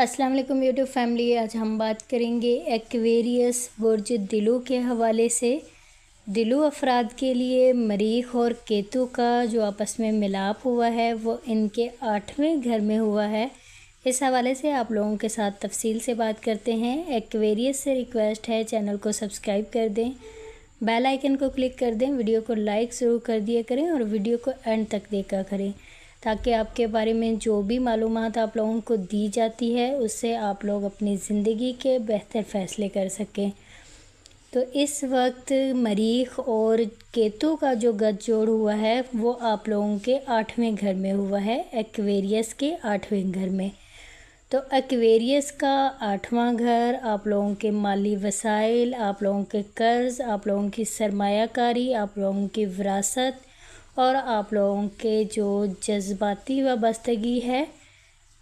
السلام علیکم YouTube family, آج ہم بات کریں گے ایکویریس برج دلو کے حوالے سے۔ دلو افراد کے لیے مریخ اور کیتو کا جو آپس میں ملاپ ہوا ہے وہ ان کے 8ویں گھر میں ہوا ہے۔ اس حوالے سے آپ لوگوں کے ساتھ تفصیل سے بات کرتے ہیں۔ ایکویریس سے ریکویسٹ ہے چینل کو سبسکرائب کر دیں، بیل آئیکن کو کلک کر دیں، ویڈیو کو لائک ضرور کر دیا کریں اور ویڈیو کو اینڈ تک دیکھا کریں تاکہ آپ کے بارے میں جو بھی معلومات آپ لوگوں کو دی جاتی ہے اس سے آپ لوگ اپنی زندگی کے بہتر فیصلے کر سکیں۔ تو اس وقت مریخ اور کیتو کا جو گٹھ جوڑ ہوا ہے وہ آپ لوگوں کے 8ویں گھر میں ہوا ہے، ایکویریس کے 8ویں گھر میں۔ تو ایکویریس کا 8واں گھر آپ لوگوں کے مالی وسائل، آپ لوگوں کے قرض، آپ لوگوں کی سرمایہ کاری، آپ لوگوں کی وراثت اور آپ لوگوں کے جو جذباتی وابستگی ہے،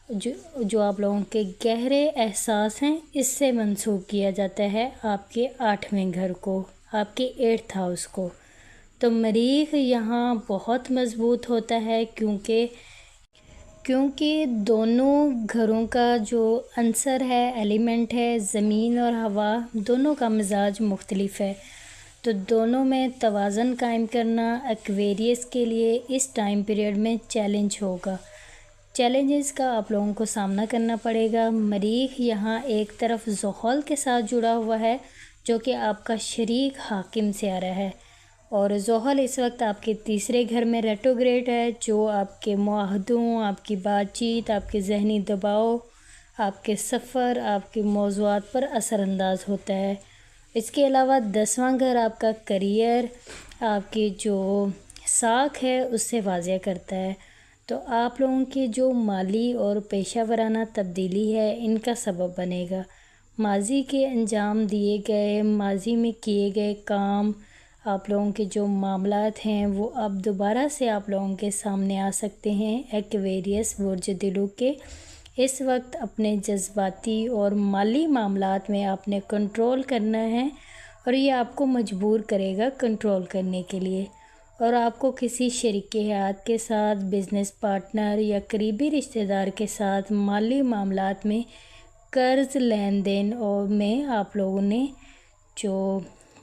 جو آپ لوگوں کے گہرے احساس ہیں، اس سے منسوب کیا جاتا ہے آپ کے 8ویں گھر کو، آپ کے 8th ہاؤس کو۔ تو مریخ یہاں بہت مضبوط ہوتا ہے کیونکہ دونوں گھروں کا جو عنصر ہے، ایلیمنٹ ہے، زمین اور ہوا، دونوں کا مزاج مختلف ہے۔ تو دونوں میں توازن قائم کرنا ایکویریس کے لیے اس ٹائم پیریڈ میں چیلنج ہوگا۔ چیلنجز کا آپ لوگوں کو سامنا کرنا پڑے گا۔ مریخ یہاں ایک طرف زحل کے ساتھ جڑا ہوا ہے جو کہ آپ کا شریک حاکم سیارہ ہے، اور زحل اس وقت آپ کے 3 گھر میں ریٹروگریڈ ہے جو آپ کے معاہدوں، آپ کی بات چیت، آپ کے ذہنی دباؤ، آپ کے سفر، آپ کے موضوعات پر اثر انداز ہوتا ہے۔ اس کے علاوہ 10واں گھر آپ کا کریئر، آپ کی جو ساکھ ہے اس سے واضح کرتا ہے۔ تو آپ لوگوں کی جو مالی اور پیشہ ورانہ تبدیلی ہے ان کا سبب بنے گا۔ ماضی کے انجام دیے گئے، ماضی میں کیے گئے کام، آپ لوگوں کے جو معاملات ہیں وہ اب دوبارہ سے آپ لوگوں کے سامنے آ سکتے ہیں۔ ایکویریس برج دلو کے اس وقت اپنے جذباتی اور مالی معاملات میں آپ نے کنٹرول کرنا ہے، اور یہ آپ کو مجبور کرے گا کنٹرول کرنے کے لیے، اور آپ کو کسی شریک حیات کے ساتھ، بزنس پارٹنر یا قریبی رشتہ دار کے ساتھ مالی معاملات میں قرض لین دین اور میں آپ لوگوں نے جو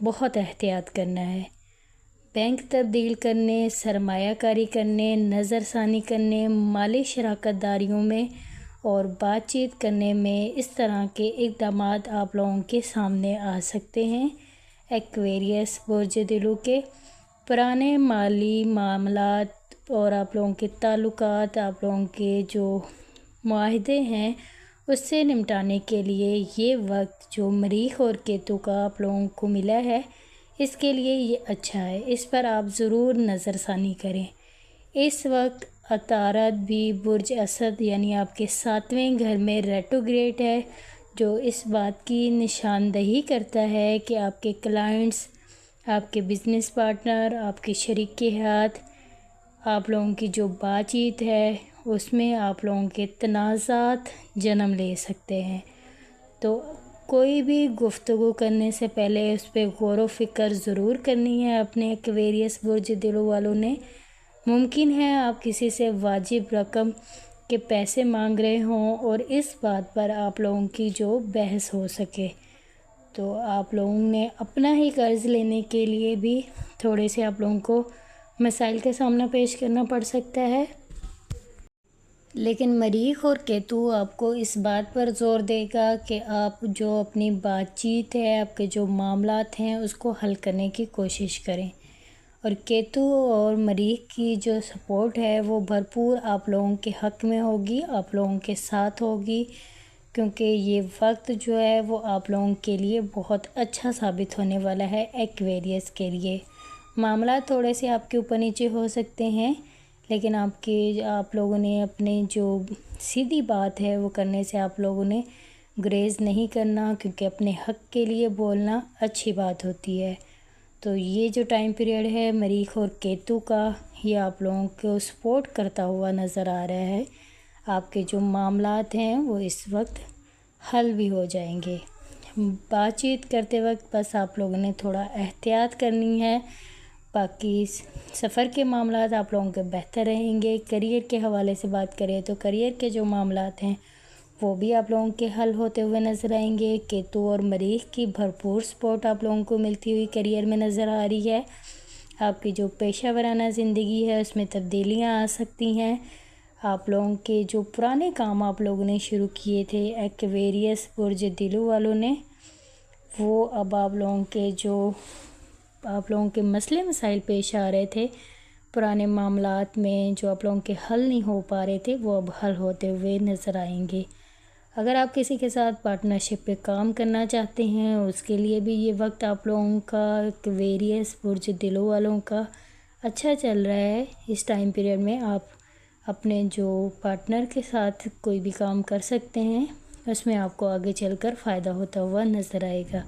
بہت احتیاط کرنا ہے۔ بینک تبدیل کرنے، سرمایہ کاری کرنے، نظر ثانی کرنے، مالی شراکت داریوں میں اور بات چیت کرنے میں اس طرح کے اقدامات آپ لوگوں کے سامنے آ سکتے ہیں۔ ایکویریس برج دلو کے پرانے مالی معاملات اور آپ لوگوں کے تعلقات، آپ لوگوں کے جو معاہدے ہیں اس سے نمٹانے کے لیے یہ وقت جو مریخ اور کیتو کا آپ لوگوں کو ملا ہے اس کے لیے یہ اچھا ہے، اس پر آپ ضرور نظر ثانی کریں۔ اس وقت عطارد بھی برج اسد یعنی آپ کے 7ویں گھر میں ریٹروگریڈ ہے، جو اس بات کی نشاندہی کرتا ہے کہ آپ کے کلائنٹس، آپ کے بزنس پارٹنر، آپ کے شریک حیات، آپ لوگوں کی جو بات چیت ہے اس میں آپ لوگوں کے تنازعات جنم لے سکتے ہیں۔ تو کوئی بھی گفتگو کرنے سے پہلے اس پہ غور و فکر ضرور کرنی ہے اپنے ایکویریس برج دلو والوں نے۔ ممکن ہے آپ کسی سے واجب رقم کے پیسے مانگ رہے ہوں اور اس بات پر آپ لوگوں کی جو بحث ہو سکے، تو آپ لوگوں نے اپنا ہی قرض لینے کے لیے بھی تھوڑے سے آپ لوگوں کو مسائل کا سامنا پیش کرنا پڑ سکتا ہے۔ لیکن مریخ اور کیتو آپ کو اس بات پر زور دے گا کہ آپ جو اپنی بات چیت ہے، آپ کے جو معاملات ہیں اس کو حل کرنے کی کوشش کریں، اور کیتو اور مریخ کی جو سپورٹ ہے وہ بھرپور آپ لوگوں کے حق میں ہوگی، آپ لوگوں کے ساتھ ہوگی، کیونکہ یہ وقت جو ہے وہ آپ لوگوں کے لیے بہت اچھا ثابت ہونے والا ہے۔ ایکویریس کے لیے معاملات تھوڑے سے آپ کے اوپر نیچے ہو سکتے ہیں، لیکن آپ لوگوں نے اپنے جو سیدھی بات ہے وہ کرنے سے آپ لوگوں نے گریز نہیں کرنا، کیونکہ اپنے حق کے لیے بولنا اچھی بات ہوتی ہے۔ تو یہ جو ٹائم پیریڈ ہے مریخ اور کیتو کا، یہ آپ لوگوں کو سپورٹ کرتا ہوا نظر آ رہا ہے۔ آپ کے جو معاملات ہیں وہ اس وقت حل بھی ہو جائیں گے۔ بات چیت کرتے وقت بس آپ لوگوں نے تھوڑا احتیاط کرنی ہے، باقی سفر کے معاملات آپ لوگوں کے بہتر رہیں گے۔ کریئر کے حوالے سے بات کریں تو کریئر کے جو معاملات ہیں وہ بھی آپ لوگوں کے حل ہوتے ہوئے نظر آئیں گے۔ کیتو اور مریخ کی بھرپور سپورٹ آپ لوگوں کو ملتی ہوئی کیریئر میں نظر آ رہی ہے۔ آپ کی جو پیشہ ورانہ زندگی ہے اس میں تبدیلیاں آ سکتی ہیں۔ آپ لوگوں کے جو پرانے کام آپ لوگوں نے شروع کیے تھے ایکویریس برج دلو والوں نے، وہ اب آپ لوگوں کے مسئلے مسائل پیش آ رہے تھے پرانے معاملات میں، جو آپ لوگوں کے حل نہیں ہو پا رہے تھے، وہ اب حل ہوتے ہوئے نظر آئیں گے۔ اگر آپ کسی کے ساتھ پارٹنرشپ پہ کام کرنا چاہتے ہیں، اس کے لیے بھی یہ وقت آپ لوگوں کا ایکویریس برج دلو والوں کا اچھا چل رہا ہے۔ اس ٹائم پیریڈ میں آپ اپنے جو پارٹنر کے ساتھ کوئی بھی کام کر سکتے ہیں، اس میں آپ کو آگے چل کر فائدہ ہوتا ہوا نظر آئے گا۔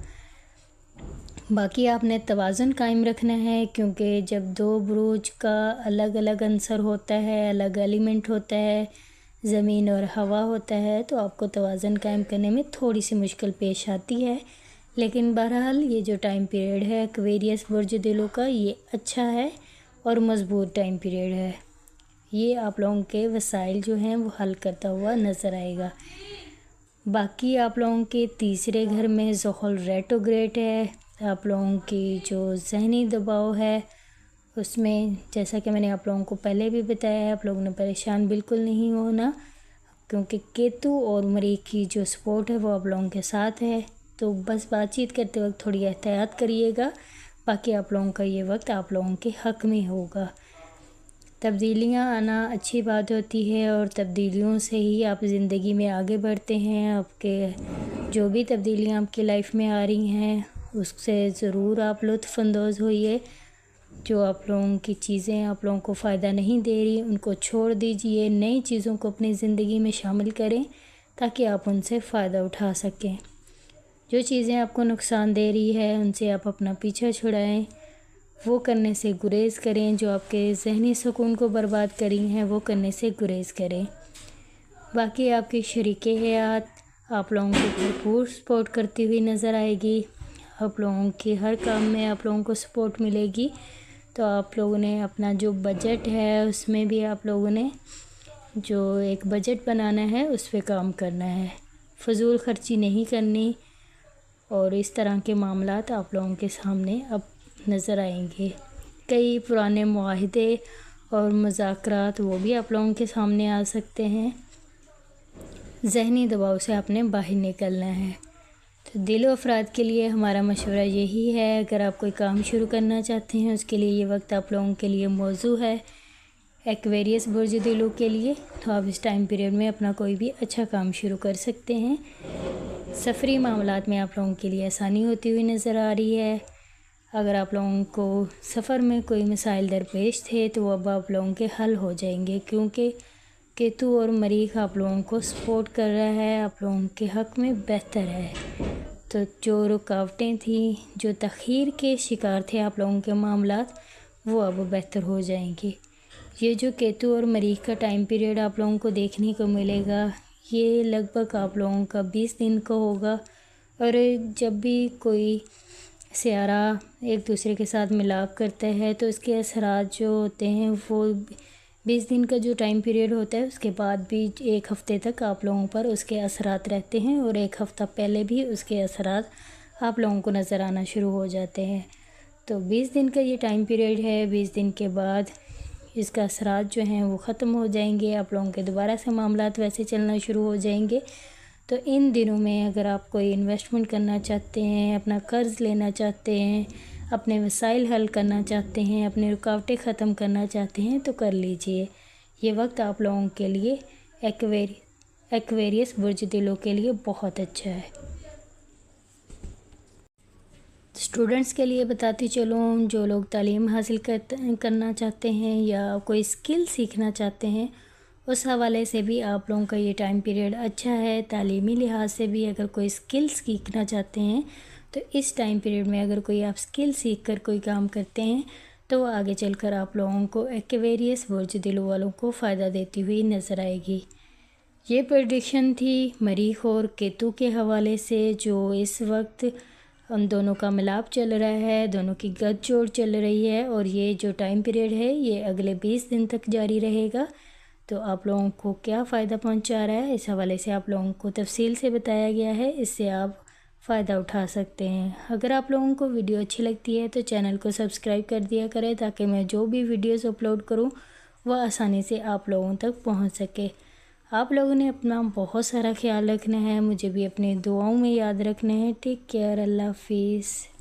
باقی آپ نے توازن قائم رکھنا ہے، کیونکہ جب دو بروج کا الگ الگ عنصر ہوتا ہے، الگ ایلیمنٹ ہوتا ہے، زمین اور ہوا ہوتا ہے، تو آپ کو توازن قائم کرنے میں تھوڑی سی مشکل پیش آتی ہے۔ لیکن بہرحال یہ جو ٹائم پیریڈ ہے ایکویریس برج دلو کا، یہ اچھا ہے اور مضبوط ٹائم پیریڈ ہے۔ یہ آپ لوگوں کے وسائل جو ہیں وہ حل کرتا ہوا نظر آئے گا۔ باقی آپ لوگوں کے تیسرے گھر میں زحل ریٹروگریڈ ہے۔ آپ لوگوں کی جو ذہنی دباؤ ہے اس میں، جیسا کہ میں نے آپ لوگوں کو پہلے بھی بتایا ہے، آپ لوگوں نے پریشان بالکل نہیں ہونا، کیونکہ کیتو اور مریخ کی جو سپورٹ ہے وہ آپ لوگوں کے ساتھ ہے۔ تو بس بات چیت کرتے وقت تھوڑی احتیاط کریے گا، باقی آپ لوگوں کا یہ وقت آپ لوگوں کے حق میں ہوگا۔ تبدیلیاں آنا اچھی بات ہوتی ہے، اور تبدیلیوں سے ہی آپ زندگی میں آگے بڑھتے ہیں۔ آپ کے جو بھی تبدیلیاں آپ کی لائف میں آ رہی ہیں اس سے ضرور آپ لطف اندوز ہوئیے۔ جو آپ لوگوں کی چیزیں آپ لوگوں کو فائدہ نہیں دے رہی ان کو چھوڑ دیجئے، نئی چیزوں کو اپنی زندگی میں شامل کریں تاکہ آپ ان سے فائدہ اٹھا سکیں۔ جو چیزیں آپ کو نقصان دے رہی ہے ان سے آپ اپنا پیچھا چھڑائیں، وہ کرنے سے گریز کریں۔ جو آپ کے ذہنی سکون کو برباد کری ہیں وہ کرنے سے گریز کریں۔ باقی آپ کی شریک حیات آپ لوگوں کو بھرپور سپورٹ کرتی ہوئی نظر آئے گی۔ آپ لوگوں کے ہر کام میں آپ لوگوں کو سپورٹ ملے گی۔ تو آپ لوگوں نے اپنا جو بجٹ ہے اس میں بھی آپ لوگوں نے جو ایک بجٹ بنانا ہے اس پہ کام کرنا ہے، فضول خرچی نہیں کرنی، اور اس طرح کے معاملات آپ لوگوں کے سامنے اب نظر آئیں گے۔ کئی پرانے معاہدے اور مذاکرات وہ بھی آپ لوگوں کے سامنے آ سکتے ہیں۔ ذہنی دباؤ سے آپ نے باہر نکلنا ہے۔ تو دل و افراد کے لیے ہمارا مشورہ یہی ہے، اگر آپ کوئی کام شروع کرنا چاہتے ہیں اس کے لیے یہ وقت آپ لوگوں کے لیے موزوں ہے ایکویریس برج دلو کے لیے، تو آپ اس ٹائم پیریڈ میں اپنا کوئی بھی اچھا کام شروع کر سکتے ہیں۔ سفری معاملات میں آپ لوگوں کے لیے آسانی ہوتی ہوئی نظر آ رہی ہے۔ اگر آپ لوگوں کو سفر میں کوئی مسائل درپیش تھے تو وہ اب آپ لوگوں کے حل ہو جائیں گے، کیونکہ کیتو اور مریخ آپ لوگوں کو سپورٹ کر رہا ہے، آپ لوگوں کے حق میں بہتر ہے۔ تو جو رکاوٹیں تھیں، جو تاخیر کے شکار تھے آپ لوگوں کے معاملات، وہ اب بہتر ہو جائیں گے۔ یہ جو کیتو اور مریخ کا ٹائم پیریڈ آپ لوگوں کو دیکھنے کو ملے گا، یہ لگ بھگ آپ لوگوں کا 20 دن کا ہوگا، اور جب بھی کوئی سیارہ ایک دوسرے کے ساتھ ملاپ کرتا ہے تو اس کے اثرات جو ہوتے ہیں وہ 20 دن کا جو ٹائم پیریڈ ہوتا ہے اس کے بعد بھی 1 ہفتے تک آپ لوگوں پر اس کے اثرات رہتے ہیں، اور 1 ہفتہ پہلے بھی اس کے اثرات آپ لوگوں کو نظر آنا شروع ہو جاتے ہیں۔ تو 20 دن کا یہ ٹائم پیریڈ ہے، 20 دن کے بعد اس کا اثرات جو ہیں وہ ختم ہو جائیں گے، آپ لوگوں کے دوبارہ سے معاملات ویسے چلنا شروع ہو جائیں گے۔ تو ان دنوں میں اگر آپ کوئی انویسٹمنٹ کرنا چاہتے ہیں، اپنا قرض لینا چاہتے ہیں، اپنے مسائل حل کرنا چاہتے ہیں، اپنے رکاوٹیں ختم کرنا چاہتے ہیں تو کر لیجئے۔ یہ وقت آپ لوگوں کے لیے ایکویریس برج دلو کے لیے بہت اچھا ہے۔ اسٹوڈنٹس کے لیے بتاتی چلوں، جو لوگ تعلیم حاصل کرنا چاہتے ہیں یا کوئی اسکل سیکھنا چاہتے ہیں، اس حوالے سے بھی آپ لوگوں کا یہ ٹائم پیریڈ اچھا ہے۔ تعلیمی لحاظ سے بھی اگر کوئی اسکل سیکھنا چاہتے ہیں تو اس ٹائم پیریڈ میں اگر کوئی آپ اسکل سیکھ کر کوئی کام کرتے ہیں تو وہ آگے چل کر آپ لوگوں کو ایکویریس برج دلو والوں کو فائدہ دیتی ہوئی نظر آئے گی۔ یہ پریڈکشن تھی مریخ اور کیتو کے حوالے سے، جو اس وقت ان دونوں کا ملاپ چل رہا ہے، دونوں کی گٹھ جوڑ چل رہی ہے، اور یہ جو ٹائم پیریڈ ہے یہ اگلے 20 دن تک جاری رہے گا۔ تو آپ لوگوں کو کیا فائدہ پہنچا رہا ہے، اس حوالے سے آپ لوگوں کو تفصیل سے بتایا گیا ہے، اس سے آپ فائدہ اٹھا سکتے ہیں۔ اگر آپ لوگوں کو ویڈیو اچھی لگتی ہے تو چینل کو سبسکرائب کر دیا کریں تاکہ میں جو بھی ویڈیوز اپلوڈ کروں وہ آسانی سے آپ لوگوں تک پہنچ سکے۔ آپ لوگوں نے اپنا بہت سارا خیال رکھنا ہے، مجھے بھی اپنے دعاؤں میں یاد رکھنا ہے۔ ٹیک کیئر، اللہ حافظ۔